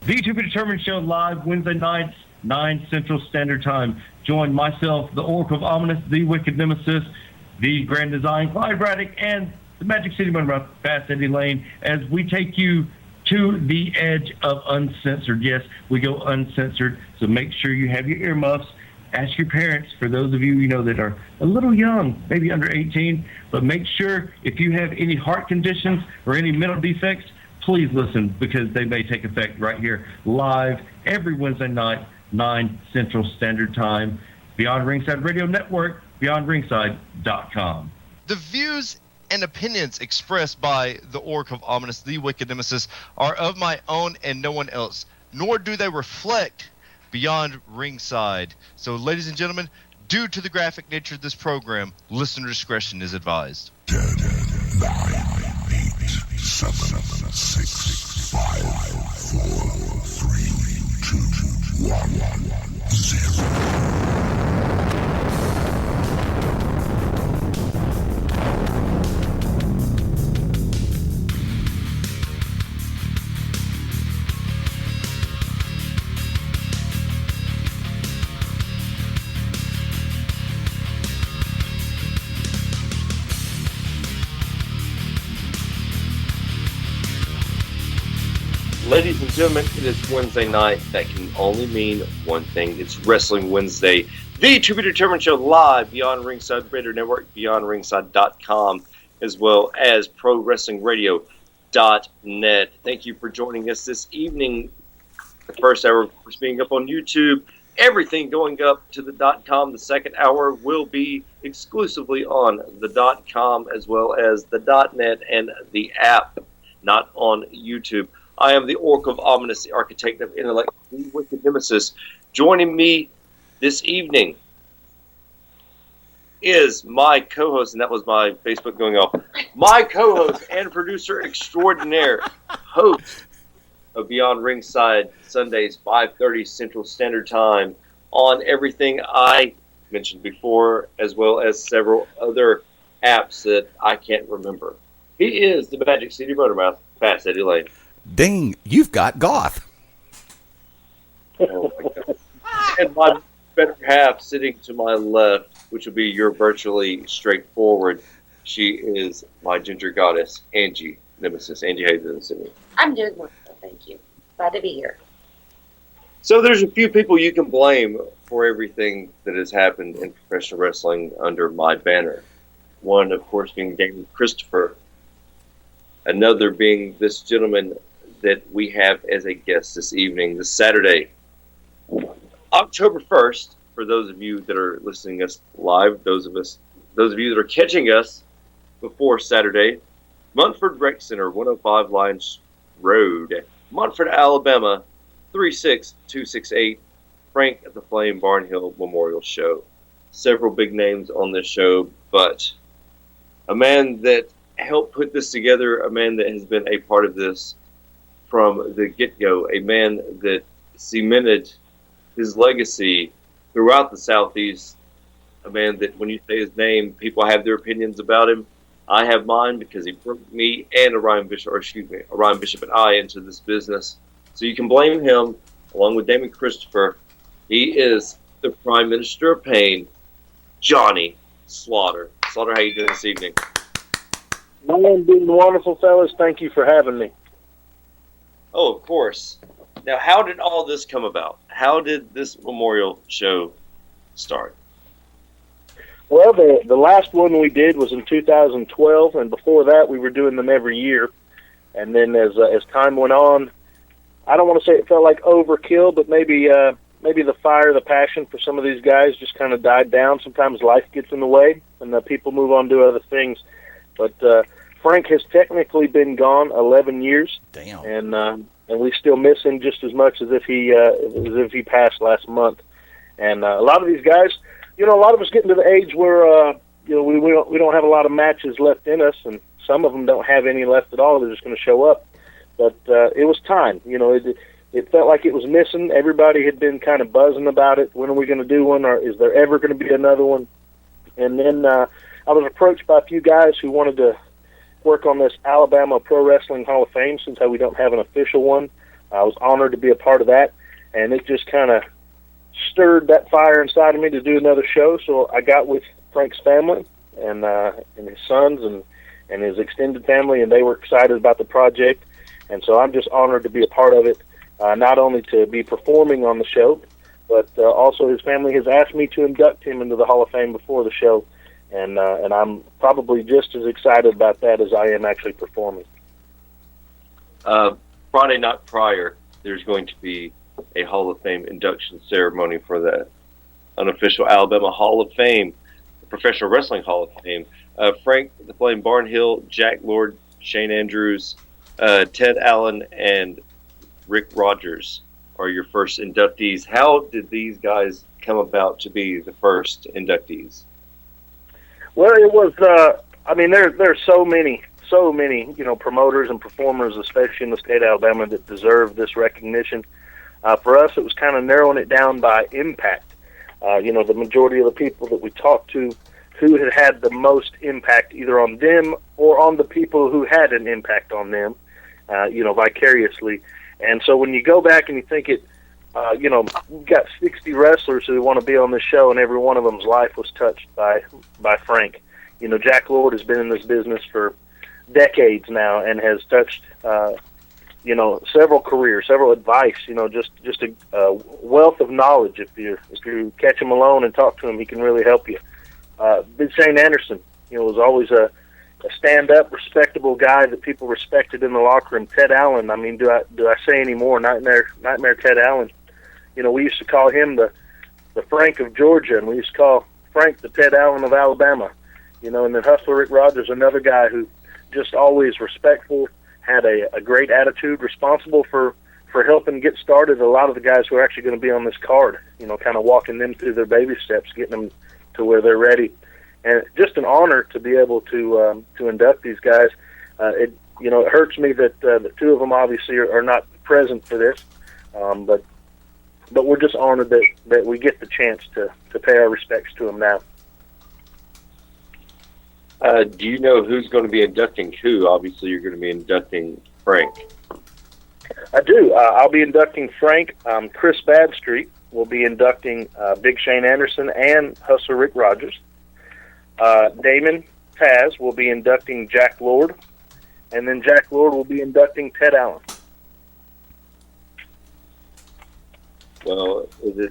The To Be Determined Show live Wednesday nights, 9 Central Standard Time. Join myself, the Oracle of Ominous, the Wicked Nemesis, the Grand Design, Clyde Braddock, and the Magic City Monroe, Fast Eddie Layne, as we take you to the edge of uncensored. Yes, we go uncensored, so make sure you have your earmuffs. Ask your parents, for those of you that are a little young, maybe under 18, but make sure if you have any heart conditions or any mental defects, please listen, because they may take effect right here live every Wednesday night, 9 Central Standard Time. Beyond Ringside Radio Network, beyondringside.com. The views and opinions expressed by the Oracle of Ominous, the Wicked Nemesis, are of my own and no one else, nor do they reflect Beyond Ringside. So, ladies and gentlemen, due to the graphic nature of this program, listener discretion is advised. 10, 9, 8, 7, 6, 5, 4, 3, 2, 1, 0. Ladies and gentlemen, it is Wednesday night. That can only mean one thing. It's Wrestling Wednesday. The To Be Determined Show live, Beyond Ringside Radio Network, beyondringside.com, as well as ProWrestlingRadio.net. Thank you for joining us this evening. The first hour, of course, being up on YouTube. Everything going up to the .com. The second hour will be exclusively on the .com, as well as the .net and the app, not on YouTube. I am the Oracle of Ominous, the Architect of Intellect, the Wicked Nemesis. Joining me this evening is my co-host, and that was my Facebook going off, my co-host and producer extraordinaire, host of Beyond Ringside, Sundays, 5:30 Central Standard Time, on everything I mentioned before, as well as several other apps that I can't remember. He is the Magic City Motormouth, Fast Eddie Layne. Dang, you've got goth. Oh my God. And my better half sitting to my left, which will be your virtually straightforward, she is my ginger goddess, Angie Nemesis. Angie, how you doing, Sydney? I'm doing wonderful, thank you. Glad to be here. So there's a few people you can blame for everything that has happened in professional wrestling under my banner. One, of course, being Damon Christopher. Another being this gentleman that we have as a guest this evening, this Saturday, October 1st, for those of you that are listening to us live, those of you that are catching us before Saturday, Munford Rec Center, 105 Lions Road, Munford, Alabama, 36268, Frank the Flame Barnhill Memorial Show. Several big names on this show, but a man that helped put this together, a man that has been a part of this from the get-go, a man that cemented his legacy throughout the Southeast, a man that when you say his name, people have their opinions about him. I have mine because he brought me and Orion Bishop and I into this business. So you can blame him, along with Damon Christopher. He is the Prime Minister of Pain, Johnny Slaughter. Slaughter, how you doing this evening? I'm doing wonderful, fellas. Thank you for having me. Oh, of course. Now, how did all this come about? How did this memorial show start? Well, the last one we did was in 2012, and before that we were doing them every year. And then as time went on, I don't want to say it felt like overkill, but maybe the fire, the passion for some of these guys just kind of died down. Sometimes life gets in the way, and people move on to other things. But Frank has technically been gone 11 years. Damn. And we still miss him just as much as if he passed last month. And a lot of these guys, a lot of us getting to the age where we don't have a lot of matches left in us, and some of them don't have any left at all. They're just going to show up. But it was time. It felt like it was missing. Everybody had been kind of buzzing about it. When are we going to do one, or is there ever going to be another one? And then I was approached by a few guys who wanted to work on this Alabama Pro Wrestling Hall of Fame, since we don't have an official one. I was honored to be a part of that, and it just kind of stirred that fire inside of me to do another show. So I got with Frank's family and his sons and his extended family, and they were excited about the project. And so I'm just honored to be a part of it, not only to be performing on the show, but also his family has asked me to induct him into the Hall of Fame before the show, and I'm probably just as excited about that as I am actually performing. Friday night prior, there's going to be a Hall of Fame induction ceremony for the unofficial Alabama Hall of Fame, the Professional Wrestling Hall of Fame. Frank the Flame Barnhill, Jack Lord, Shane Andrews, Ted Allen, and Rick Rogers are your first inductees. How did these guys come about to be the first inductees? Well, it was, there's so many, promoters and performers, especially in the state of Alabama, that deserve this recognition. For us, it was kind of narrowing it down by impact. The majority of the people that we talked to who had the most impact either on them or on the people who had an impact on them, vicariously. And so when you go back and you think we've got 60 wrestlers who want to be on this show, and every one of them's life was touched by Frank. Jack Lord has been in this business for decades now and has touched, several careers, several advice, just a wealth of knowledge. If you catch him alone and talk to him, he can really help you. Big Shane Anderson, was always a stand-up, respectable guy that people respected in the locker room. Ted Allen, do I say any more? Nightmare Ted Allen. We used to call him the Frank of Georgia, and we used to call Frank the Ted Allen of Alabama. And then Hustler Rick Rogers, another guy who just always respectful, had a great attitude, responsible for helping get started a lot of the guys who are actually going to be on this card, kind of walking them through their baby steps, getting them to where they're ready. And just an honor to be able to induct these guys. It hurts me that the two of them obviously are not present for this, but we're just honored that we get the chance to pay our respects to them now. Do you know who's going to be inducting who? Obviously, you're going to be inducting Frank. I do. I'll be inducting Frank. Chris Badstreet will be inducting Big Shane Anderson and Hustler Rick Rogers. Damon Taz will be inducting Jack Lord, and then Jack Lord will be inducting Ted Allen. Well,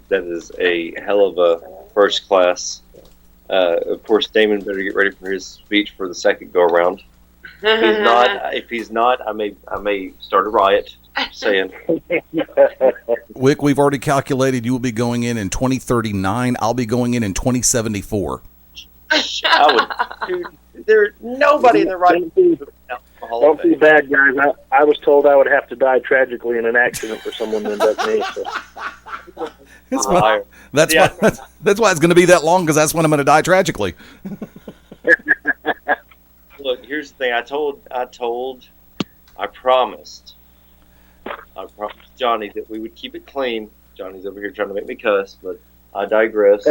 that is a hell of a first class. Of course, Damon better get ready for his speech for the second go around. If he's not, I may start a riot. Saying, Wick, we've already calculated you will be going in 2039. I'll be going in 2074. There's nobody in the right. Don't be bad, guys. I was told I would have to die tragically in an accident for someone to induct me. So. That's why it's going to be that long, because that's when I'm going to die tragically. Look, here's the thing. I promised Johnny that we would keep it clean. Johnny's over here trying to make me cuss, but I digress.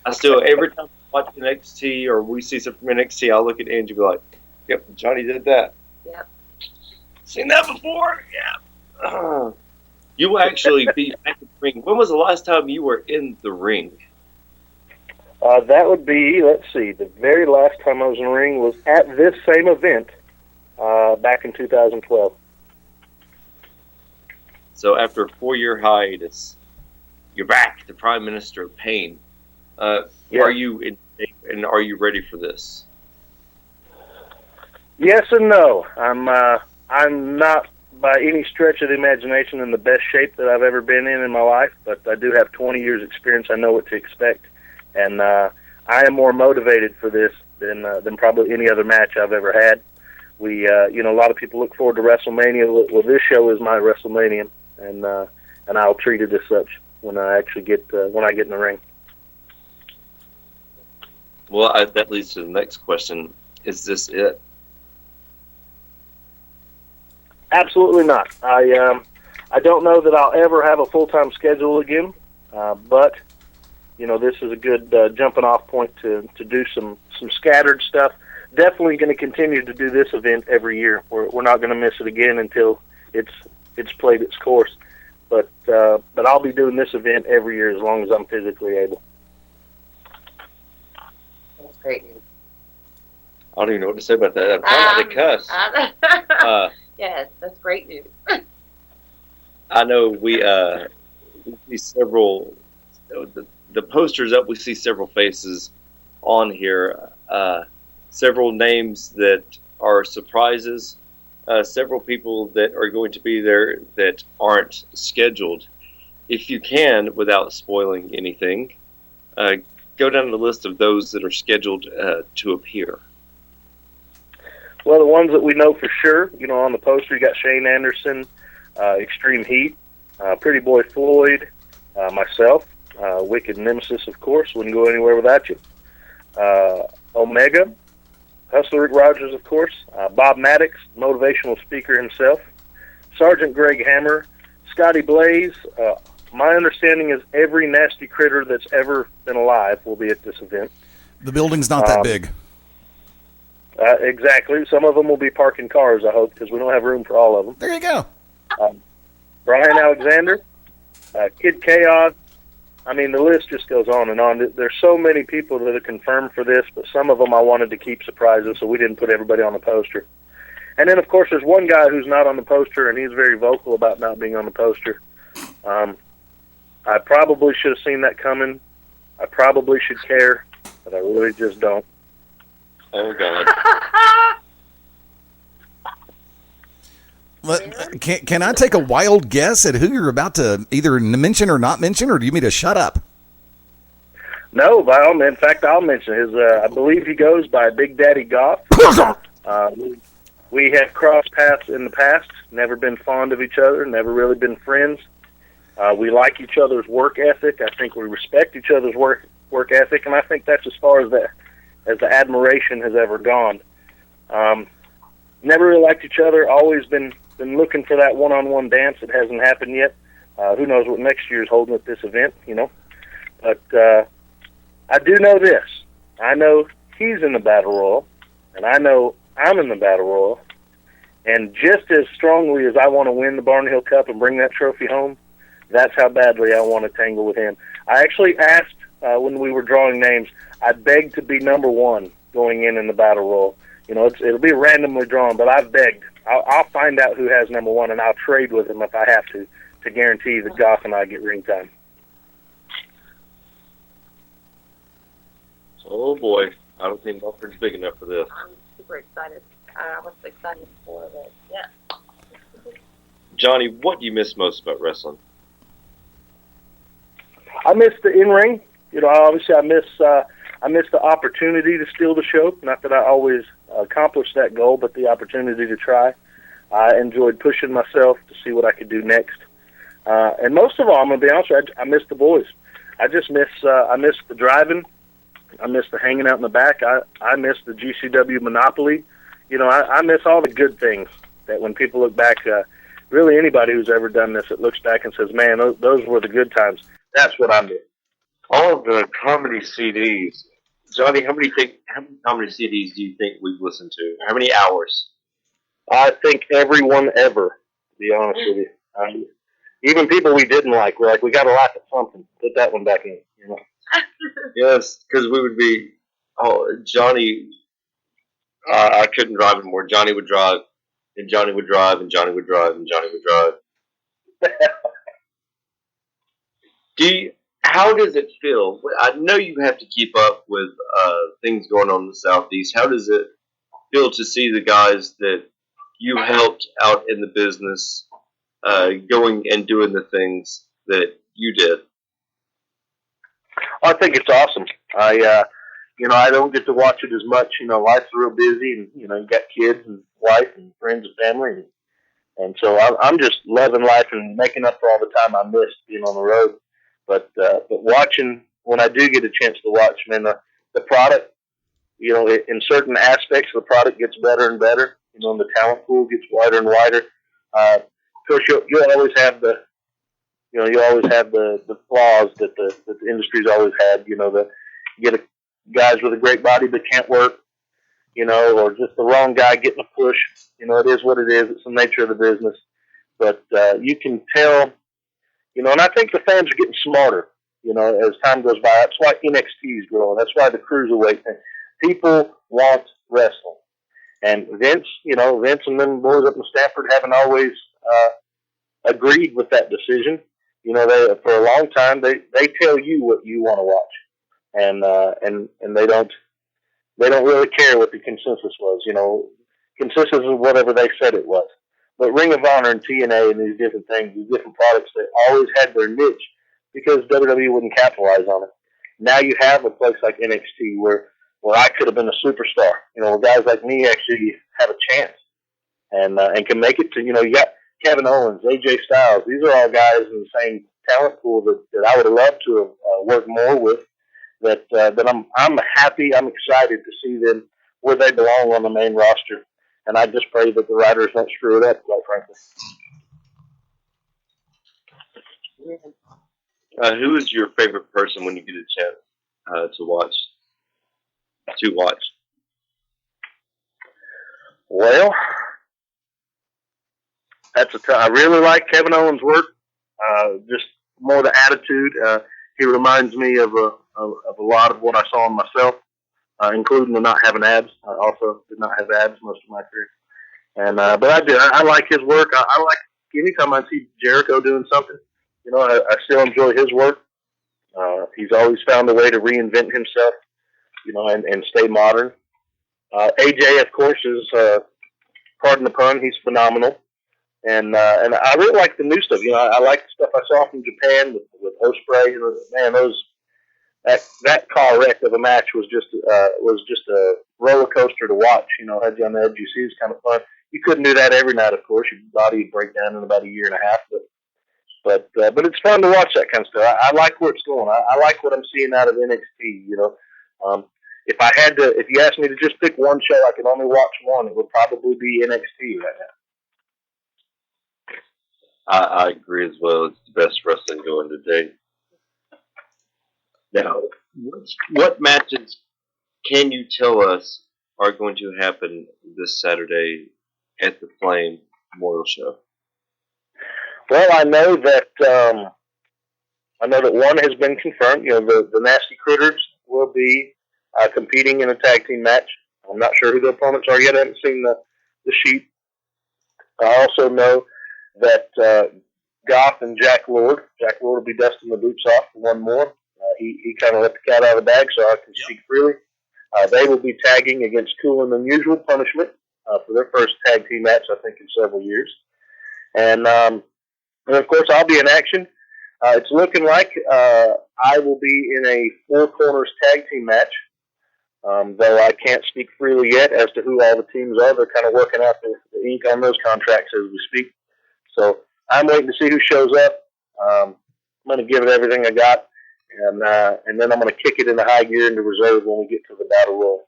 I still, every time I watch NXT or we see something from NXT, I'll look at Angie and be like, yep, Johnny did that. Yep. Seen that before? Yeah. You will actually be back in the ring. When was the last time you were in the ring? That would be, the very last time I was in the ring was at this same event back in 2012. So after a 4-year hiatus, you're back, the Prime Minister of Pain. Are you in shape, and are you ready for this? Yes and no. I'm not by any stretch of the imagination in the best shape that I've ever been in my life, but I do have 20 years experience. I know what to expect, and I am more motivated for this than probably any other match I've ever had. We, a lot of people look forward to WrestleMania. Well, this show is my WrestleMania, and I'll treat it as such when I actually get in the ring. Well, that leads to the next question: is this it? Absolutely not. I don't know that I'll ever have a full-time schedule again, but this is a good jumping off point to do some scattered stuff. Definitely going to continue to do this event every year. We're not going to miss it again until it's it's played its course. But I'll be doing this event every year as long as I'm physically able. That's great news. I don't even know what to say about that. I'm trying not to cuss. Yes, that's great news. I know we see several, the posters up, we see several faces on here, several names that are surprises, several people that are going to be there that aren't scheduled. If you can, without spoiling anything, go down the list of those that are scheduled to appear. Well, the ones that we know for sure, on the poster, you got Shane Anderson, Extreme Heat, Pretty Boy Floyd, myself, Wicked Nemesis, of course, wouldn't go anywhere without you. Omega, Hustler Rick Rogers, of course, Bob Maddox, motivational speaker himself, Sergeant Greg Hammer, Scotty Blaze. My understanding is every nasty critter that's ever been alive will be at this event. The building's not that big. Exactly. Some of them will be parking cars, I hope, because we don't have room for all of them. There you go. Brian Alexander, Kid Chaos. I mean, the list just goes on and on. There's so many people that are confirmed for this, but some of them I wanted to keep surprises, so we didn't put everybody on the poster. And then, of course, there's one guy who's not on the poster, and he's very vocal about not being on the poster. I probably should have seen that coming. I probably should care, but I really just don't. Oh, God. Can I take a wild guess at who you're about to either mention or not mention, or do you mean to shut up? No, by all means. In fact, I'll mention his. I believe he goes by Big Daddy Goff. We have crossed paths in the past, never been fond of each other, never really been friends. We like each other's work ethic. I think we respect each other's work ethic, and I think that's as far as the admiration has ever gone. Never really liked each other, always been looking for that one-on-one dance. It hasn't happened yet. Who knows what next year's holding at this event, But I do know this. I know he's in the Battle Royal, and I know I'm in the Battle Royal. And just as strongly as I want to win the Barnhill Cup and bring that trophy home, that's how badly I want to tangle with him. I actually asked when we were drawing names, I begged to be number one going in the Battle Royal. It'll be randomly drawn, but I've begged. I'll find out who has number one, and I'll trade with him if I have to guarantee that Goff and I get ring time. Oh, boy. I don't think Munford's big enough for this. I'm super excited. I was excited for it. Yeah. Johnny, what do you miss most about wrestling? I miss the in-ring. Obviously I miss the opportunity to steal the show. Not that I always accomplished that goal, but the opportunity to try. I enjoyed pushing myself to see what I could do next. And most of all, I'm going to be honest with you, I miss the boys. I just miss the driving. I miss the hanging out in the back. I miss the GCW Monopoly. I miss all the good things that when people look back, really anybody who's ever done this, it looks back and says, man, those were the good times. That's what I miss. All of the comedy CDs. Johnny, how many comedy CDs do you think we've listened to? How many hours? I think everyone ever, to be honest with you. Even people we didn't like, we're like, we got to laugh at something. Put that one back in, Yes, because we would be, Johnny, I couldn't drive anymore. Johnny would drive, and Johnny would drive, and Johnny would drive, and Johnny would drive. How does it feel? I know you have to keep up with things going on in the Southeast. How does it feel to see the guys that you helped out in the business going and doing the things that you did? I think it's awesome. I don't get to watch it as much. Life's real busy, and you got kids and wife and friends and family, and so I'm just loving life and making up for all the time I missed being on the road. But watching, when I do get a chance to watch, man, the product, in certain aspects, the product gets better and better. And the talent pool gets wider and wider. Of course, you'll always have the flaws that the industry's always had. You get guys with a great body but can't work, or just the wrong guy getting a push. It is what it is. It's the nature of the business. but you can tell, and I think the fans are getting smarter, as time goes by. That's why NXT is growing. That's why the cruiserweight thing. People want wrestling. And Vince and them boys up in Stanford haven't always agreed with that decision. They for a long time they tell you what you want to watch, and they don't really care what the consensus was. Consensus is whatever they said it was. But Ring of Honor and TNA and these different things, these different products, they always had their niche because WWE wouldn't capitalize on it. Now you have a place like NXT where I could have been a superstar. Where guys like me actually have a chance and can make it to. You got Kevin Owens, AJ Styles. These are all guys in the same talent pool that I would have loved to have worked more with. That I'm happy. I'm excited to see them where they belong on the main roster. And I just pray that the writers don't screw it up, quite frankly. Who is your favorite person when you get a chance to watch? Well, I really like Kevin Owens' work. Just more the attitude. He reminds me of a lot of what I saw in myself, including the not having abs. I also did not have abs most of my career, but I did. I like his work. I like anytime I see Jericho doing something. I still enjoy his work. He's always found a way to reinvent himself, and stay modern. AJ, of course, is pardon the pun, he's phenomenal. And I really like the new stuff. I like the stuff I saw from Japan with Ospreay. Man, that car wreck of a match was just a roller coaster to watch. Had you on the edge. You see, it's kind of fun. You couldn't do that every night, of course. Your body would break down in about a year and a half. But it's fun to watch that kind of stuff. I like where it's going. I like what I'm seeing out of NXT. If you asked me to just pick one show, I could only watch one. It would probably be NXT right now. I agree as well. It's the best wrestling going today. Now, what matches can you tell us are going to happen this Saturday at the Flame Memorial Show? Well, I know that one has been confirmed. The Nasty Critters will be competing in a tag team match. I'm not sure who the opponents are yet. I haven't seen the sheet. I also know that Goth and Jack Lord will be dusting the boots off for one more. He kind of let the cat out of the bag, so I can speak freely. They will be tagging against Cool and Unusual Punishment for their first tag team match, I think, in several years. And of course, I'll be in action. It's looking like I will be in a Four Corners tag team match, though I can't speak freely yet as to who all the teams are. They're kind of working out the ink on those contracts as we speak. So I'm waiting to see who shows up. I'm going to give it everything I got, and then I'm going to kick it into high gear into reserve when we get to the battle royal.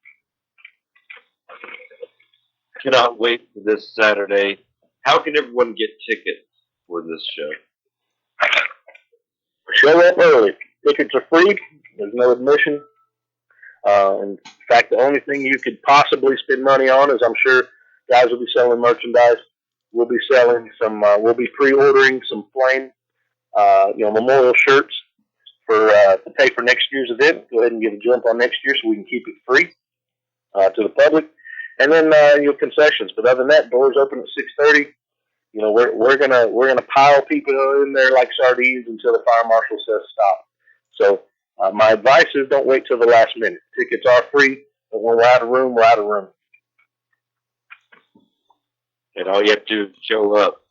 Cannot wait for this Saturday. How can everyone get tickets for this show? Show up early. Tickets are free. There's no admission. In fact, the only thing you could possibly spend money on is I'm sure guys will be selling merchandise. We'll be selling some. We'll be pre-ordering some Flame, memorial shirts to pay for next year's event. Go ahead and get a jump on next year so we can keep it free to the public. And then concessions. But other than that, doors open at 6:30. We're gonna pile people in there like sardines until the fire marshal says stop. So my advice is don't wait till the last minute. Tickets are free, but when we're out of room, we're out of room. And all you have to do is show up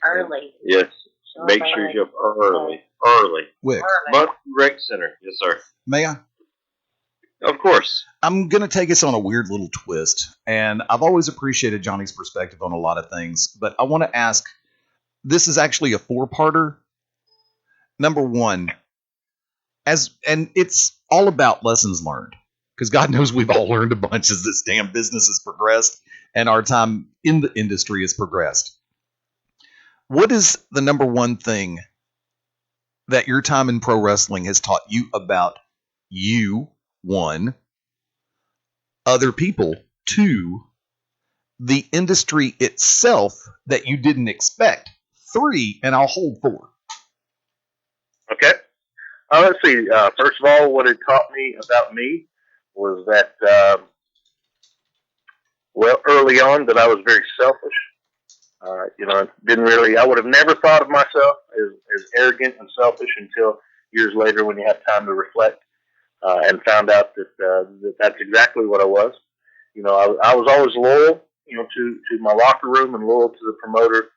Early. Yes. Make sure you show up early. Wick, Munford Rec Center. Yes, sir. may I? Of course. I'm going to take us on a weird little twist, and I've always appreciated Johnny's perspective on a lot of things, but I want to ask, this is actually a four-parter. Number one, and it's all about lessons learned, because God knows we've all learned a bunch as this damn business has progressed and our time in the industry has progressed. What is the number one thing that your time in pro wrestling has taught you about you, one, other people, two, the industry itself that you didn't expect 3, and I'll hold 4. Okay. Let's see. First of all, what it taught me about me was that, early on, that I was very selfish. I would have never thought of myself as arrogant and selfish until years later when you have time to reflect, and found out that that's exactly what I was. I was always loyal, to my locker room and loyal to the promoter,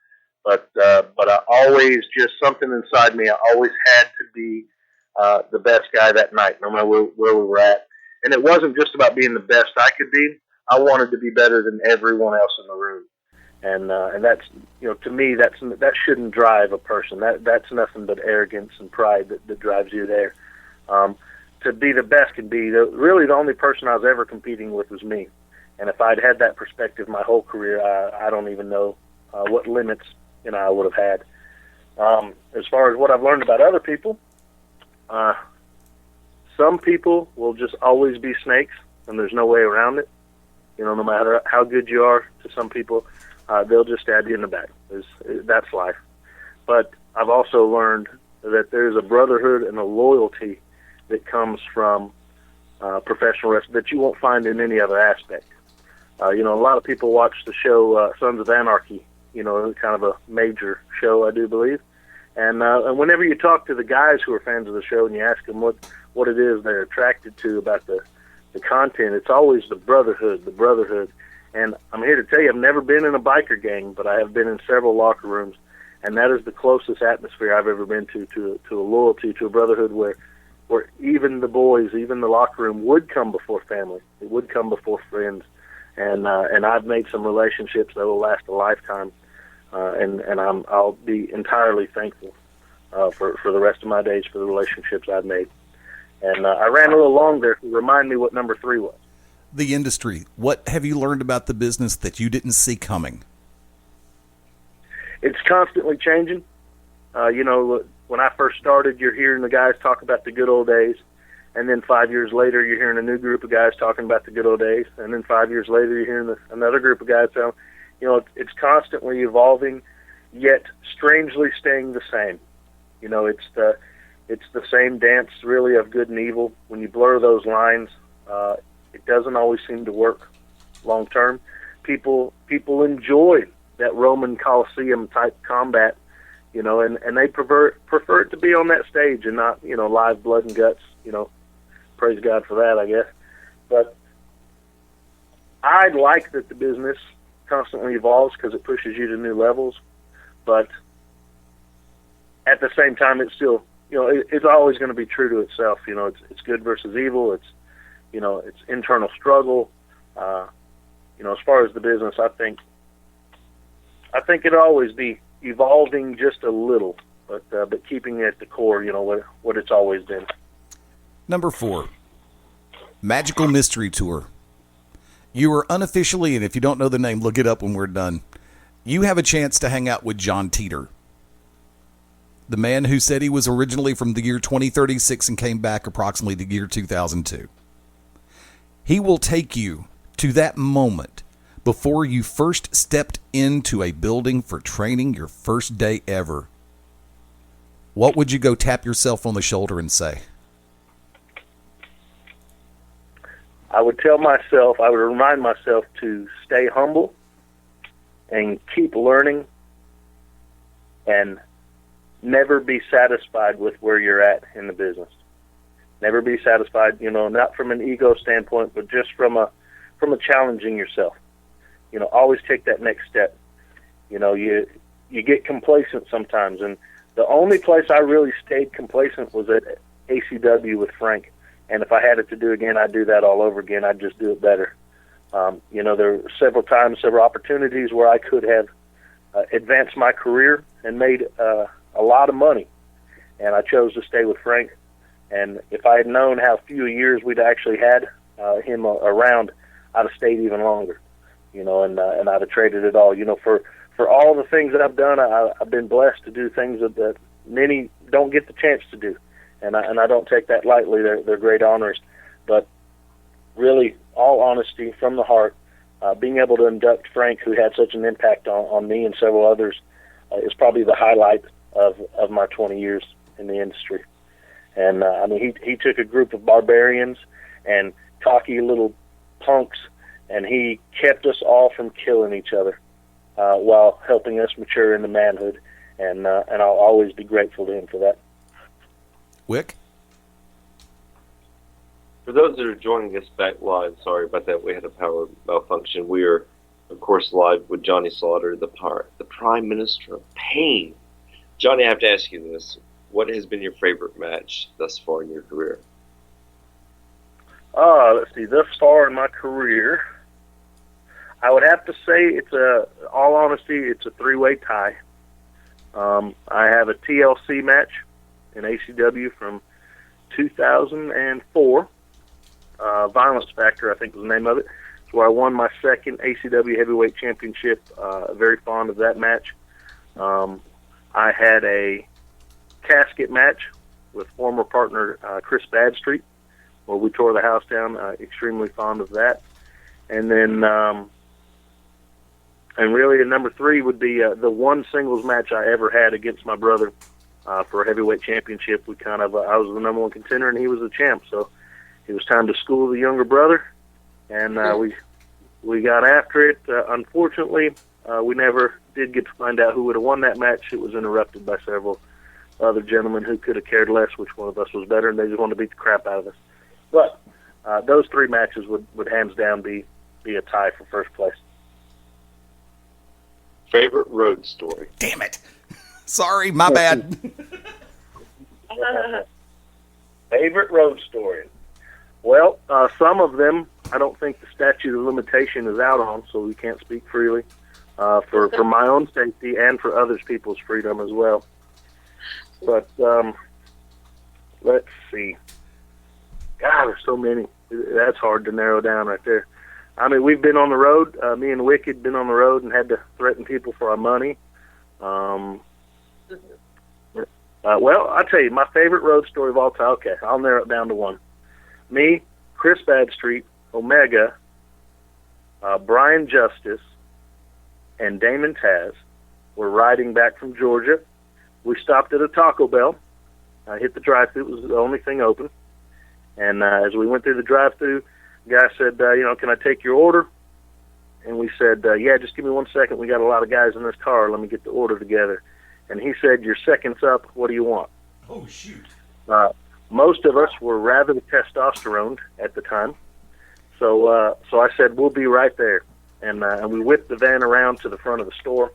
but I always, just something inside me, I always had to be the best guy that night, no matter where we were at. And it wasn't just about being the best I could be. I wanted to be better than everyone else in the room. And that's, to me, that shouldn't drive a person. That's nothing but arrogance and pride that drives you there. To be the best can be really the only person I was ever competing with was me. And if I'd had that perspective my whole career, I don't even know what limits I would have had. As far as what I've learned about other people, some people will just always be snakes, and there's no way around it. No matter how good you are to some people, they'll just stab you in the back. That's life. But I've also learned that there's a brotherhood and a loyalty that comes from professional wrestling that you won't find in any other aspect. A lot of people watch the show Sons of Anarchy, kind of a major show, I do believe. And whenever you talk to the guys who are fans of the show and you ask them what it is they're attracted to about the content, it's always the brotherhood. And I'm here to tell you, I've never been in a biker gang, but I have been in several locker rooms, and that is the closest atmosphere I've ever been to a loyalty, to a brotherhood where even the boys, even the locker room would come before family. It would come before friends. And I've made some relationships that will last a lifetime. And I'll be entirely thankful for the rest of my days for the relationships I've made. And I ran a little long there to remind me what number 3 was. The industry. What have you learned about the business that you didn't see coming? It's constantly changing. When I first started, you're hearing the guys talk about the good old days. And then 5 years later, you're hearing a new group of guys talking about the good old days. And then 5 years later, you're hearing another group of guys saying, it's constantly evolving, yet strangely staying the same. It's the same dance, really, of good and evil. When you blur those lines, it doesn't always seem to work long term. People enjoy that Roman Coliseum type combat, and they prefer it to be on that stage and not, live blood and guts. Praise God for that, I guess. But I like that the business constantly evolves because it pushes you to new levels. But at the same time, it's still, it's always going to be true to itself. It's good versus evil. It's internal struggle. As far as the business, I think it'll always be evolving just a little, but keeping it at the core, what it's always been. Number 4, Magical Mystery Tour. You are unofficially, and if you don't know the name, look it up when we're done. You have a chance to hang out with John Teeter, the man who said he was originally from the year 2036 and came back approximately the year 2002. He will take you to that moment before you first stepped into a building for training, your first day ever. What would you go tap yourself on the shoulder and say? I would remind myself to stay humble and keep learning and never be satisfied with where you're at in the business. Never be satisfied, not from an ego standpoint, but just from a challenging yourself. Always take that next step. You get complacent sometimes, and the only place I really stayed complacent was at ACW with Frank. And if I had it to do again, I'd do that all over again. I'd just do it better. There were several opportunities where I could have advanced my career and made a lot of money. And I chose to stay with Frank. And if I had known how few years we'd actually had him around, I'd have stayed even longer. And I'd have traded it all. For all the things that I've done, I've been blessed to do things that many don't get the chance to do. And I don't take that lightly. They're great honors. But really, all honesty, from the heart, being able to induct Frank, who had such an impact on me and several others, is probably the highlight of my 20 years in the industry. And I mean, he took a group of barbarians and cocky little punks, and he kept us all from killing each other while helping us mature into manhood. And I'll always be grateful to him for that. Wick? For those that are joining us back live, sorry about that. We had a power malfunction. We are, of course, live with Johnny Slaughter, the Prime Minister of Pain. Johnny, I have to ask you this. What has been your favorite match thus far in your career? Let's see. Thus far in my career, I would have to say all honesty, it's a three-way tie. I have a TLC match in ACW from 2004. Violence Factor, I think was the name of it. It's where I won my second ACW Heavyweight Championship. Very fond of that match. I had a casket match with former partner Chris Badstreet, where we tore the house down. Extremely fond of that. And then, and really, number three would be the one singles match I ever had against my brother for a heavyweight championship. I was the number one contender, and he was the champ. So it was time to school the younger brother, and we got after it. Unfortunately, we never did get to find out who would have won that match. It was interrupted by several other gentlemen who could have cared less which one of us was better, and they just wanted to beat the crap out of us. But those three matches would hands down be a tie for first place. Favorite road story? Damn it. Sorry, my bad. Favorite road story? Well, some of them I don't think the statute of limitation is out on, so we can't speak freely for my own safety and for others people's freedom as well. But let's see. God, there's so many. That's hard to narrow down right there. I mean, we've been on the road. Me and Wicked been on the road and had to threaten people for our money. Well, I'll tell you, my favorite road story of all time. Okay, I'll narrow it down to one. Me, Chris Badstreet, Omega, Brian Justice, and Damon Taz were riding back from Georgia. We stopped at a Taco Bell. I hit the drive-thru. It was the only thing open. And as we went through the drive-thru, the guy said, can I take your order? And we said, yeah, just give me 1 second. We got a lot of guys in this car. Let me get the order together. And he said, your second's up. What do you want? Oh, shoot. Most of us were rather testosterone at the time. So I said, we'll be right there. And we whipped the van around to the front of the store.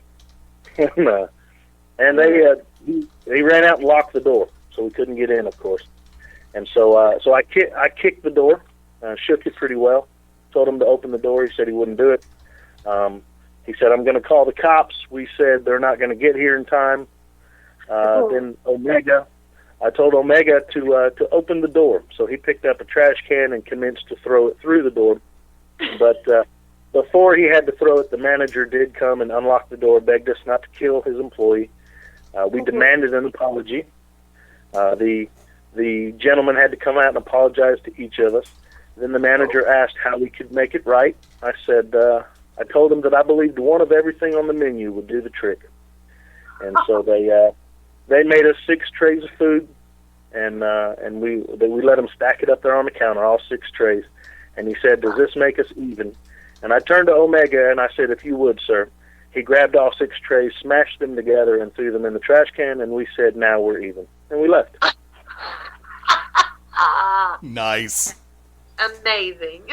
And he ran out and locked the door, so we couldn't get in, of course. And so I kicked the door, shook it pretty well, told him to open the door. He said he wouldn't do it. He said, I'm going to call the cops. We said they're not going to get here in time. Then Omega, I told Omega to open the door. So he picked up a trash can and commenced to throw it through the door. But before he had to throw it, the manager did come and unlock the door, begged us not to kill his employee. We demanded an apology. The gentleman had to come out and apologize to each of us. Then the manager asked how we could make it right. I said, I told him that I believed one of everything on the menu would do the trick. And so they made us 6 trays of food, and we let them stack it up there on the counter, all 6 trays. And he said, does this make us even? And I turned to Omega and I said, if you would, sir. He grabbed all 6 trays, smashed them together, and threw them in the trash can, and we said, now we're even. And we left. Nice. Amazing.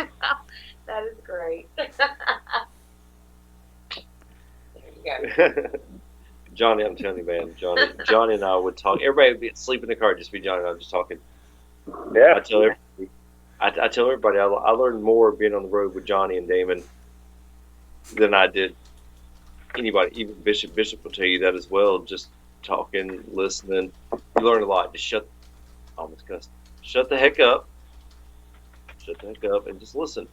That is great. Johnny, I'm telling you, man, Johnny and I would talk. Everybody would be asleep in the car, just be Johnny and I just talking. Yeah. I tell everybody I learned more being on the road with Johnny and Damon than I did anybody. Even Bishop will tell you that as well. Just talking, listening, you learn a lot. Just shut the heck up, and just listen.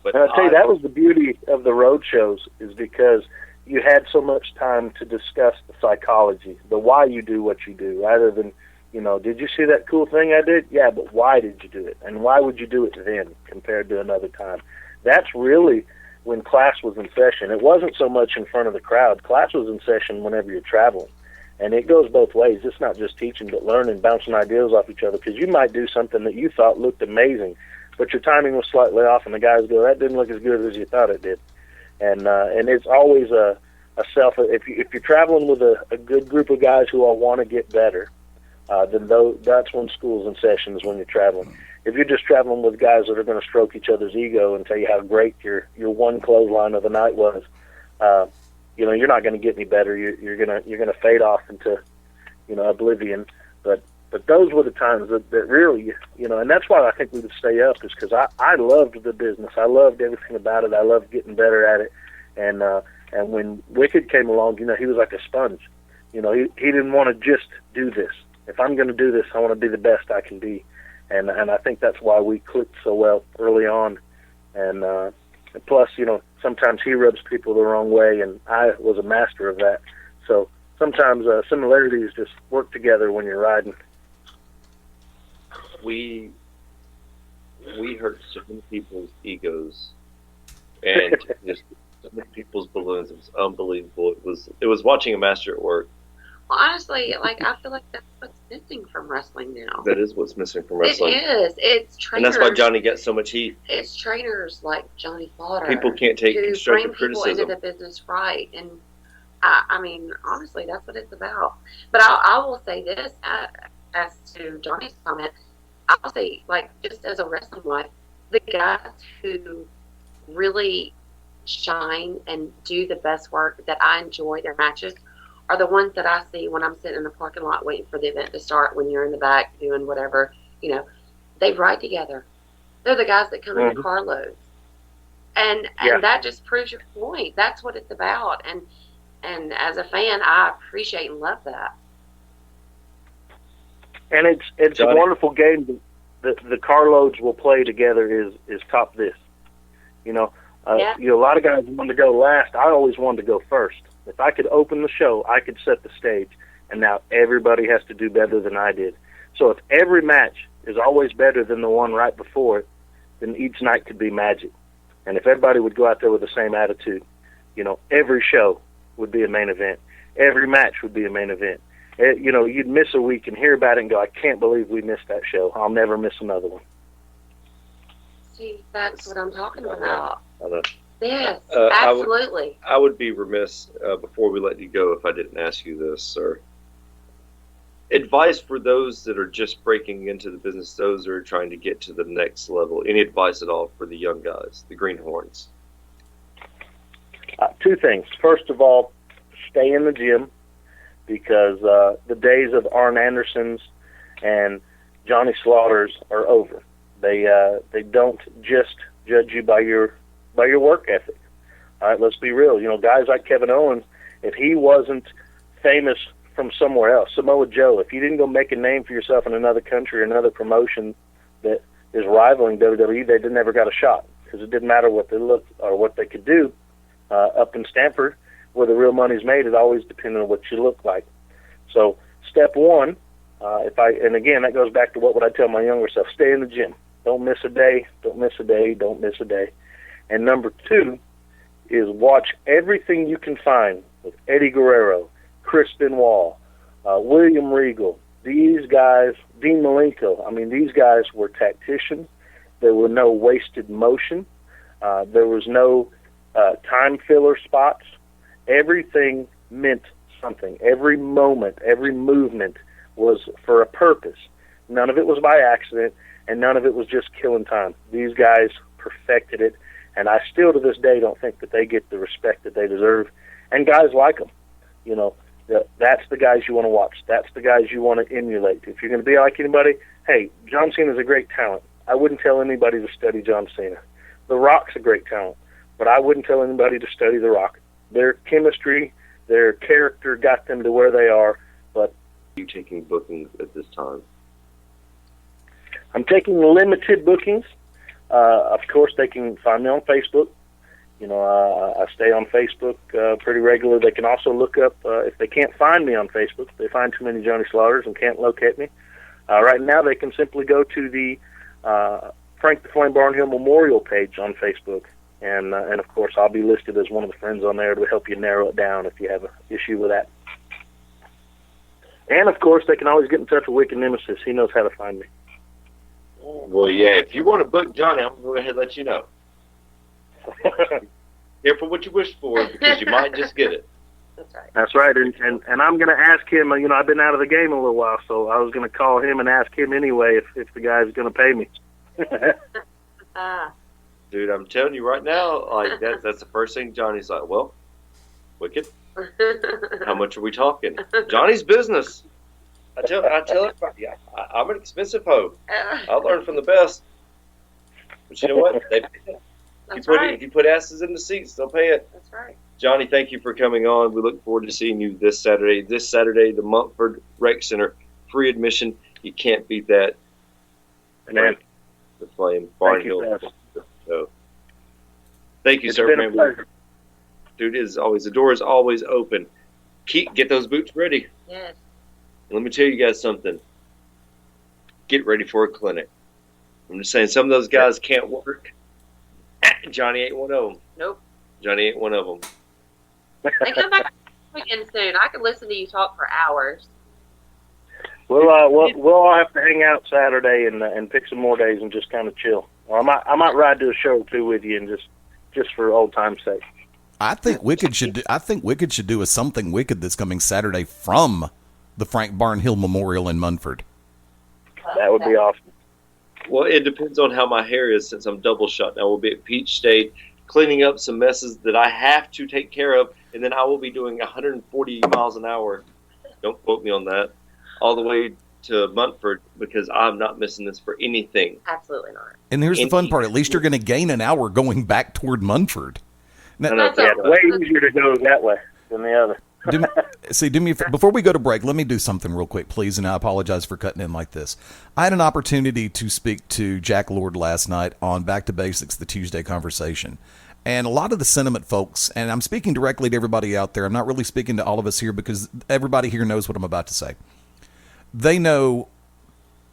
But and I'll tell you, that was the beauty of the road shows, is because you had so much time to discuss the psychology, the why you do what you do, rather than, did you see that cool thing I did? Yeah, but why did you do it? And why would you do it then compared to another time? That's really when class was in session. It wasn't so much in front of the crowd. Class was in session whenever you're traveling. And it goes both ways. It's not just teaching, but learning, bouncing ideas off each other, because you might do something that you thought looked amazing, but your timing was slightly off, and the guys go, that didn't look as good as you thought it did. And it's always a if you're traveling with a good group of guys who all want to get better, then that's when school's in session, is when you're traveling. If you're just traveling with guys that are going to stroke each other's ego and tell you how great your one clothesline of the night was, you're not going to get any better. You're gonna fade off into oblivion. But those were the times that really, and that's why I think we would stay up, is because I loved the business. I loved everything about it. I loved getting better at it. And when Wicked came along, he was like a sponge. He didn't want to just do this. If I'm going to do this, I want to be the best I can be. And I think that's why we clicked so well early on. And plus, sometimes he rubs people the wrong way, and I was a master of that. So sometimes similarities just work together when you're riding. We hurt so many people's egos and just so many people's balloons. It was unbelievable. It was watching a master at work. Well, honestly, I feel like that's what's missing from wrestling now. That is what's missing from wrestling. It is. It's trainers. And that's why Johnny gets so much heat. It's trainers like Johnny Slaughter. People can't take constructive criticism. Who bring people into the business right. And, I mean, honestly, that's what it's about. But I will say this, as to Johnny's comment, I'll say, just as a wrestling wife, the guys who really shine and do the best work, that I enjoy their matches, are the ones that I see when I'm sitting in the parking lot waiting for the event to start, when you're in the back doing whatever, they ride together. They're the guys that come in the carloads. And that just proves your point. That's what it's about. And as a fan, I appreciate and love that. And it's a wonderful game. The carloads will play together is top this. A lot of guys want to go last. I always wanted to go first. If I could open the show, I could set the stage, and now everybody has to do better than I did. So if every match is always better than the one right before it, then each night could be magic. And if everybody would go out there with the same attitude, every show would be a main event. Every match would be a main event. You'd miss a week and hear about it and go, I can't believe we missed that show. I'll never miss another one. See, that's what I'm talking about. I know. Yes, absolutely. I would be remiss before we let you go if I didn't ask you this, sir. Advice for those that are just breaking into the business, those that are trying to get to the next level. Any advice at all for the young guys, the greenhorns? Two things. First of all, stay in the gym, because the days of Arn Andersons and Johnny Slaughters are over. They don't just judge you by your work ethic. All right, let's be real. Guys like Kevin Owens, if he wasn't famous from somewhere else, Samoa Joe, if you didn't go make a name for yourself in another country or another promotion that is rivaling WWE, they never got a shot, because it didn't matter what they looked or what they could do. Up in Stamford, where the real money's made, it always depended on what you look like. So step one, and again, that goes back to what would I tell my younger self: stay in the gym. Don't miss a day. Don't miss a day. Don't miss a day. And number two is watch everything you can find with Eddie Guerrero, Chris Benoit, William Regal, these guys, Dean Malenko. I mean, these guys were tacticians. There were no wasted motion. There was no time filler spots. Everything meant something. Every moment, every movement was for a purpose. None of it was by accident, and none of it was just killing time. These guys perfected it. And I still, to this day, don't think that they get the respect that they deserve. And guys like them. That's the guys you want to watch. That's the guys you want to emulate. If you're going to be like anybody, hey, John Cena's a great talent. I wouldn't tell anybody to study John Cena. The Rock's a great talent, but I wouldn't tell anybody to study The Rock. Their chemistry, their character got them to where they are. But you taking bookings at this time? I'm taking limited bookings. Of course, they can find me on Facebook. I stay on Facebook pretty regularly. They can also look up, if they can't find me on Facebook, if they find too many Johnny Slaughters and can't locate me. Right now, they can simply go to the Frank the Flame Barnhill Memorial page on Facebook, And of course, I'll be listed as one of the friends on there to help you narrow it down if you have an issue with that. And, of course, they can always get in touch with Wicked Nemesis. He knows how to find me. Well, yeah, if you want to book Johnny, I'm going to go ahead and let you know. Careful what you wish for, because you might just get it. That's right. That's right. And I'm going to ask him, I've been out of the game a little while, so I was going to call him and ask him anyway if the guy's going to pay me. Dude, I'm telling you right now, like that's the first thing Johnny's like, well, Wicked, how much are we talking? Johnny's business. I tell everybody, I'm an expensive hoe. I learned from the best. But you know what? They pay it. If you put asses in the seats, they'll pay it. That's right. Johnny, thank you for coming on. We look forward to seeing you this Saturday. This Saturday, the Munford Rec Center, free admission. You can't beat that. Man. The Flame, Barnhill. So, thank you, It's sir. been a Man. pleasure. Dude, the door is always open. Get those boots ready. Yes. Let me tell you guys something. Get ready for a clinic. I'm just saying, some of those guys can't work. Johnny ain't one of them. Nope. Johnny ain't one of them. And come back again soon. I could listen to you talk for hours. We'll all have to hang out Saturday and pick some more days and just kind of chill. Or I might ride to a show too with you and just for old time's sake. I think Wicked should do a Something Wicked this coming Saturday from the Frank Barnhill Memorial in Munford. That would be awesome. Well, it depends on how my hair is since I'm double shot. Now, we'll be at Peach State cleaning up some messes that I have to take care of, and then I will be doing 140 miles an hour. Don't quote me on that. All the way to Munford, because I'm not missing this for anything. Absolutely not. And here's the fun part. At least you're going to gain an hour going back toward Munford. Now, Way easier to go that way than the other. do me a favor. Before we go to break, let me do something real quick, please, and I apologize for cutting in like this. I had an opportunity to speak to Jack Lord last night on Back to Basics, the Tuesday conversation. And a lot of the sentiment folks, and I'm speaking directly to everybody out there, I'm not really speaking to all of us here because everybody here knows what I'm about to say. They know,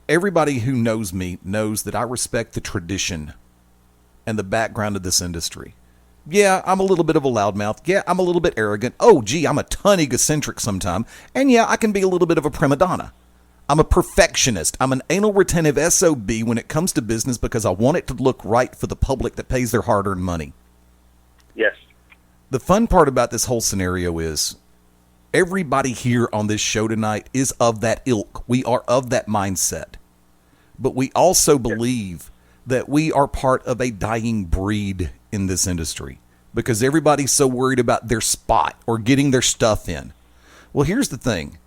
everybody who knows me knows that I respect the tradition and the background of this industry. Yeah, I'm a little bit of a loudmouth. Yeah, I'm a little bit arrogant. Oh, gee, I'm a ton egocentric sometime. And yeah, I can be a little bit of a prima donna. I'm a perfectionist. I'm an anal retentive SOB when it comes to business because I want it to look right for the public that pays their hard-earned money. Yes. The fun part about this whole scenario is everybody here on this show tonight is of that ilk. We are of that mindset. But we also believe that we are part of a dying breed in this industry because everybody's so worried about their spot or getting their stuff in. Well, here's the thing.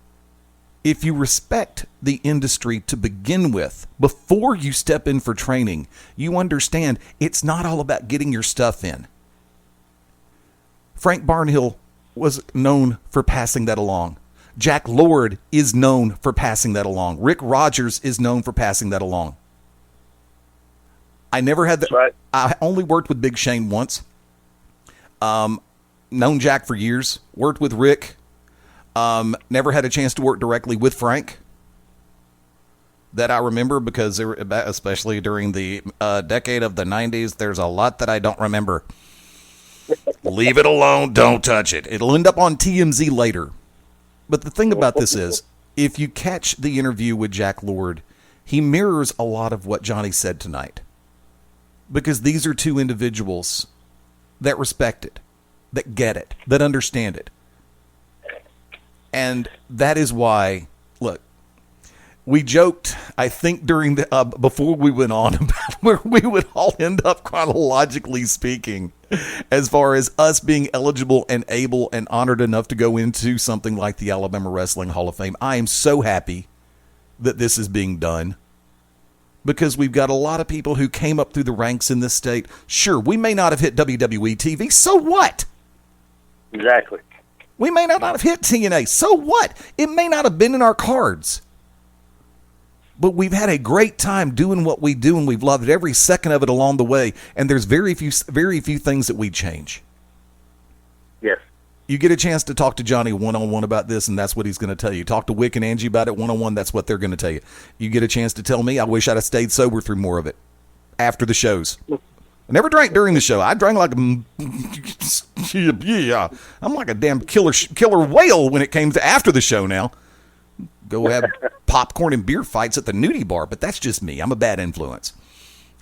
If you respect the industry to begin with, before you step in for training, you understand it's not all about getting your stuff in. Frank Barnhill was known for passing that along. Jack Lord is known for passing that along. Rick Rogers is known for passing that along. I never had that. Right. I only worked with Big Shane once. Known Jack for years. Worked with Rick. Never had a chance to work directly with Frank. That I remember because, especially during the decade of the 90s, there's a lot that I don't remember. Leave it alone. Don't touch it. It'll end up on TMZ later. But the thing about this is, if you catch the interview with Jack Lord, he mirrors a lot of what Johnny said tonight. Because these are two individuals that respect it, that get it, that understand it. And that is why, look, we joked, I think, during the before we went on about where we would all end up chronologically speaking, as far as us being eligible and able and honored enough to go into something like the Alabama Wrestling Hall of Fame. I am so happy that this is being done because we've got a lot of people who came up through the ranks in this state. Sure, we may not have hit WWE TV. So what? Exactly. We may not have hit TNA. So what? It may not have been in our cards. But we've had a great time doing what we do, and we've loved every second of it along the way. And there's very few things that we change. Yes. You get a chance to talk to Johnny one-on-one about this, and that's what he's going to tell you. Talk to Wick and Angie about it one-on-one, that's what they're going to tell you. You get a chance to tell me, I wish I'd have stayed sober through more of it after the shows. I never drank during the show. I drank like yeah. I'm like a damn killer whale when it came to after the show now. Go have popcorn and beer fights at the nudie bar, but that's just me. I'm a bad influence.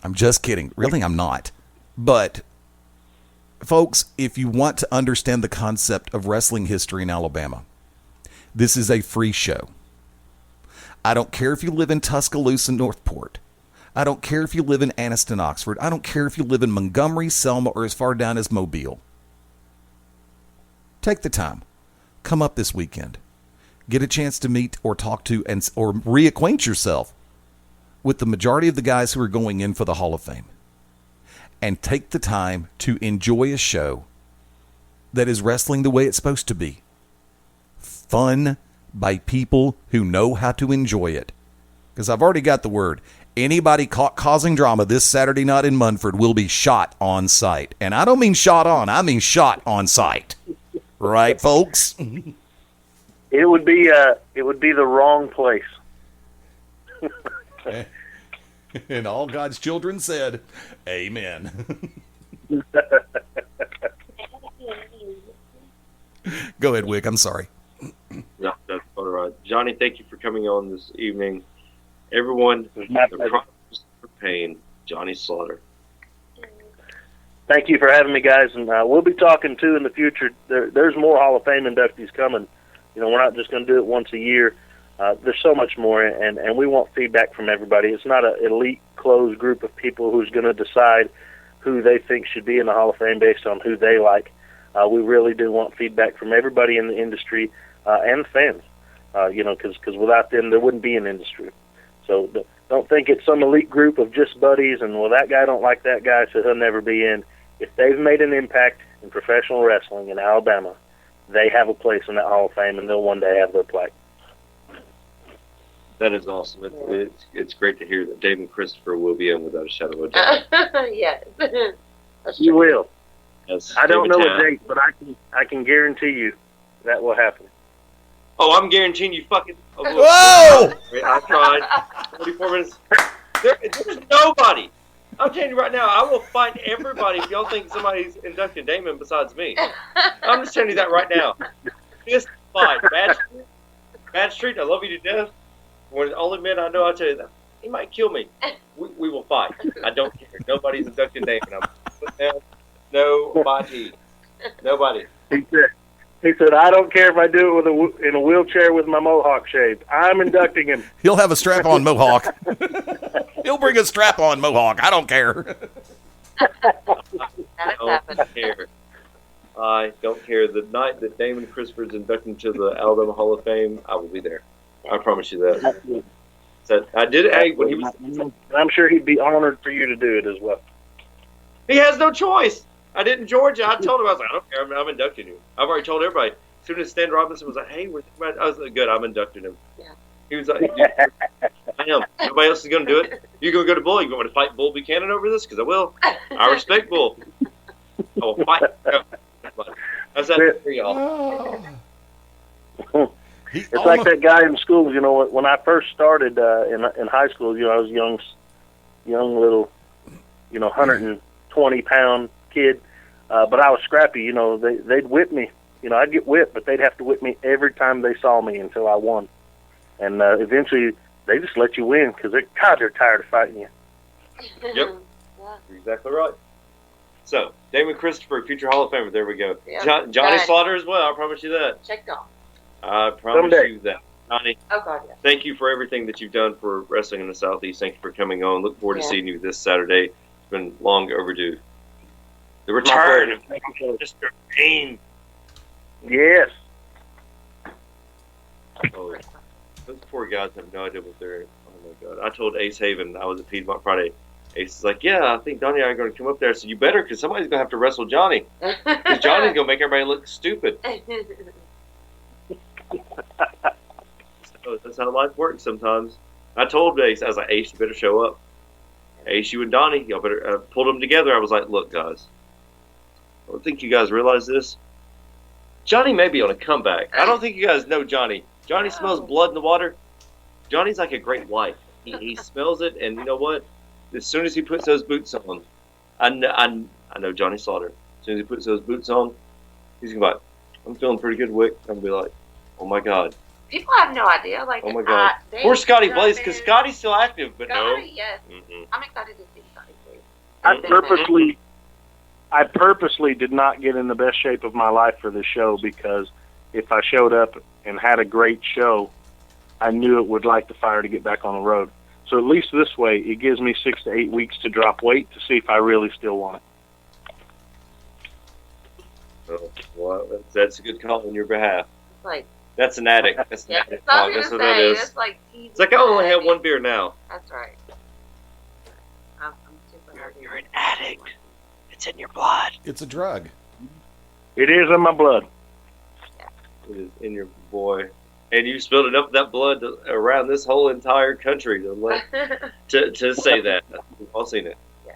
I'm just kidding. Really, I'm not. But, folks, if you want to understand the concept of wrestling history in Alabama, this is a free show. I don't care if you live in Tuscaloosa, Northport. I don't care if you live in Anniston, Oxford. I don't care if you live in Montgomery, Selma, or as far down as Mobile. Take the time. Come up this weekend. Get a chance to meet or talk to or reacquaint yourself with the majority of the guys who are going in for the Hall of Fame. And take the time to enjoy a show that is wrestling the way it's supposed to be. Fun by people who know how to enjoy it. Because I've already got the word. Anybody caught causing drama this Saturday night in Munford will be shot on sight. And I don't mean shot on, I mean shot on sight. Right, folks? It would be the wrong place. And all God's children said, amen. Go ahead, Wick. I'm sorry. No, that's all right. Johnny, thank you for coming on this evening. Everyone, the promise for pain, Johnny Slaughter. Thank you for having me, guys, and we'll be talking too in the future. There's more Hall of Fame inductees coming. You know, we're not just going to do it once a year. There's so much more, and we want feedback from everybody. It's not an elite, closed group of people who's going to decide who they think should be in the Hall of Fame based on who they like. We really do want feedback from everybody in the industry and fans, because without them, there wouldn't be an industry. So don't think it's some elite group of just buddies and, well, that guy don't like that guy, so he'll never be in. If they've made an impact in professional wrestling in Alabama, they have a place in that Hall of Fame, and they'll one day have their plaque. That is awesome. It's great to hear that Dave and Christopher will be in without a shadow of a doubt. Yes. You will. Yes, I don't know David a date, but I can guarantee you that will happen. Oh, I'm guaranteeing you fucking... Whoa! I tried. 44 minutes. There's nobody. I'm telling you right now, I will fight everybody if y'all think somebody's inducting Damon besides me. I'm just telling you that right now. This fight. Bad Street, I love you to death. When the only man I know, I'll tell you that. He might kill me. We will fight. I don't care. Nobody's inducting Damon. I'm putting down nobody. Nobody. He said, I don't care if I do it in a wheelchair with my mohawk shaved. I'm inducting him. He'll have a strap-on mohawk. He'll bring a strap-on mohawk. I don't care. I don't care. I don't care. The night that Damon Christopher's inducted to the Alabama Hall of Fame, I will be there. I promise you that. So I did it. Hey, when he was, I'm sure he'd be honored for you to do it as well. He has no choice. I did in Georgia. I told him, I was like, I don't care. I'm inducting you. I've already told everybody. As soon as Stan Robinson was like, hey, we're thinking about it, I was like, good, I'm inducting him. Yeah. He was like, I am. Nobody else is going to do it. You're going to go to Bull. You want me to fight Bull Buchanan over this? Because I will. I respect Bull. I will fight. How's that for y'all? It's like that guy in school. You know, when I first started in high school, I was a young little, 120-pound kid, but I was scrappy. They'd whip me. I'd get whipped, but they'd have to whip me every time they saw me until I won. And eventually, they just let you win because they're tired of fighting you. Yep, you're exactly right. So, Damon Christopher, future Hall of Famer. There we go. Yep. Johnny Slaughter as well. I promise you that. Checked off. I promise Someday. you that. Johnny, Oh, God, yes. thank you for everything that you've done for wrestling in the Southeast. Thank you for coming on. Look forward to seeing you this Saturday. It's been long overdue. The return of Mr. Pain. Yes. Oh, those poor guys have no idea what they're... Oh, my God. I told Ace Haven I was at Piedmont Friday. Ace is like, yeah, I think Donnie and I are going to come up there. I said, you better, because somebody's going to have to wrestle Johnny. Because Johnny's going to make everybody look stupid. So that's how life works sometimes. I told Ace, I was like, Ace, you better show up. Ace, you and Donnie, y'all better... pulled them together. I was like, look, guys, I don't think you guys realize this. Johnny may be on a comeback. I don't think you guys know Johnny. Johnny smells blood in the water. Johnny's like a great wife. He smells it, and you know what? As soon as he puts those boots on, I know Johnny Slaughter. As soon as he puts those boots on, he's gonna be like, I'm feeling pretty good, Wick. I'm gonna be like, oh my God. People have no idea. Like, Oh my God. Poor Scotty Blaze, because Scotty's still active, but Scotty, no. yes. Mm-mm. I'm excited to see Scotty Blaze. I purposely did not get in the best shape of my life for this show, because if I showed up and had a great show, I knew it would light the fire to get back on the road. So at least this way, it gives me 6 to 8 weeks to drop weight to see if I really still want it. Oh, well, that's a good call on your behalf. It's like, That's an addict. That's an yeah, addict I talk. was That's gonna what that say, is. it's like teasing. It's like I only have one beer now. That's right. I'm super happy. You're an addict. It's in your blood. It's a drug. It is in my blood. It is in your boy. And you spilled enough of that blood around this whole entire country to say that. We've all seen it. Yeah.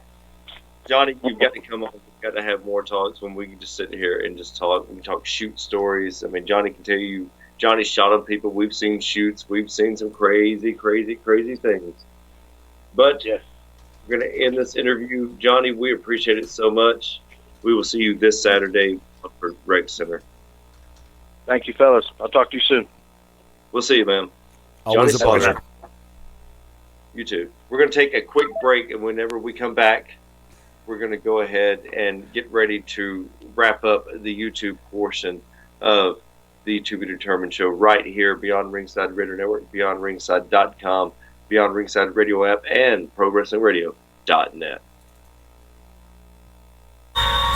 Johnny, you've got to come on. We've got to have more talks when we can just sit here and just talk. We can talk shoot stories. I mean, Johnny can tell you, Johnny shot on people. We've seen shoots. We've seen some crazy, crazy, crazy things. But Yes. we're going to end this interview. Johnny, we appreciate it so much. We will see you this Saturday for Rec Center. Thank you, fellas. I'll talk to you soon. We'll see you, man. Always a Johnny, pleasure. You too. We're going to take a quick break, and whenever we come back, we're going to go ahead and get ready to wrap up the YouTube portion of the To Be Determined show right here, Beyond Ringside Radio Network, BeyondRingside.com, Beyond Ringside Radio app, and ProWrestlingRadio.net.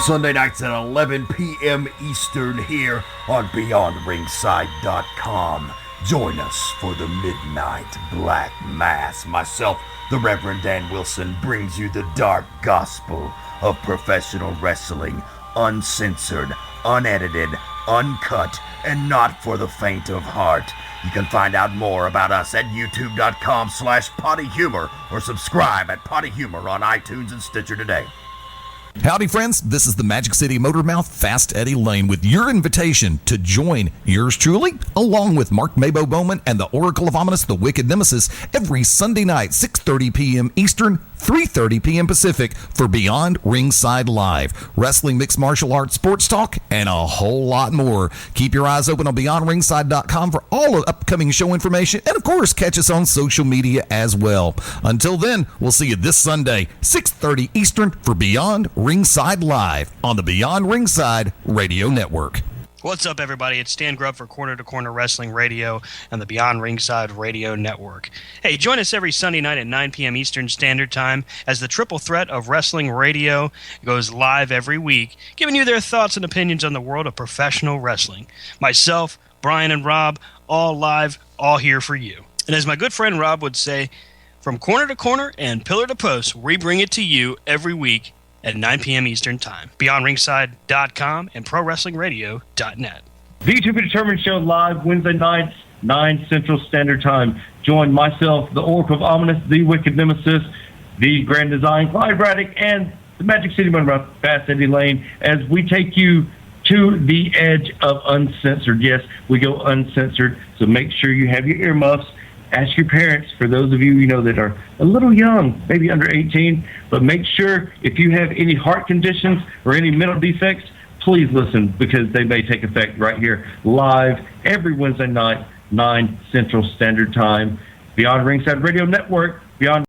Sunday nights at 11 p.m. Eastern here on BeyondRingside.com. Join us for the Midnight Black Mass. Myself, the Reverend Dan Wilson, brings you the dark gospel of professional wrestling, uncensored, unedited, uncut, and not for the faint of heart. You can find out more about us at youtube.com/pottyhumor or subscribe at Potty Humor on iTunes and Stitcher today. Howdy, friends. This is the Magic City Motormouth, Fast Eddie Layne, with your invitation to join yours truly, along with Mark Mabo Bowman and the Oracle of Ominous, the Wicked Nemesis, every Sunday night, 6:30 p.m. Eastern, 3:30 p.m. Pacific, for Beyond Ringside Live. Wrestling, mixed martial arts, sports talk, and a whole lot more. Keep your eyes open on BeyondRingside.com for all of upcoming show information, and of course, catch us on social media as well. Until then, we'll see you this Sunday, 6:30 Eastern, for Beyond Ringside Live on the Beyond Ringside Radio Network. What's up, everybody? It's Stan Grubb for Corner to Corner Wrestling Radio and the Beyond Ringside Radio Network. Hey, join us every Sunday night at 9 p.m. Eastern Standard Time as the triple threat of wrestling radio goes live every week, giving you their thoughts and opinions on the world of professional wrestling. Myself, Brian, and Rob, all live, all here for you. And as my good friend Rob would say, from corner to corner and pillar to post, we bring it to you every week at 9 p.m. Eastern Time. BeyondRingside.com and ProWrestlingRadio.net. The To Be Determined show live Wednesday nights, 9 Central Standard Time. Join myself, the Oracle of Ominous, the Wicked Nemesis, the Grand Design, Clyde Braddock, and the Magic City Motormouth, Fast Eddie Layne, as we take you to the edge of uncensored. Yes, we go uncensored, so make sure you have your earmuffs. Ask your parents, for those of you that are a little young, maybe under 18, but make sure if you have any heart conditions or any mental defects, please listen, because they may take effect right here live every Wednesday night, 9 Central Standard Time. Beyond Ringside Radio Network, Beyond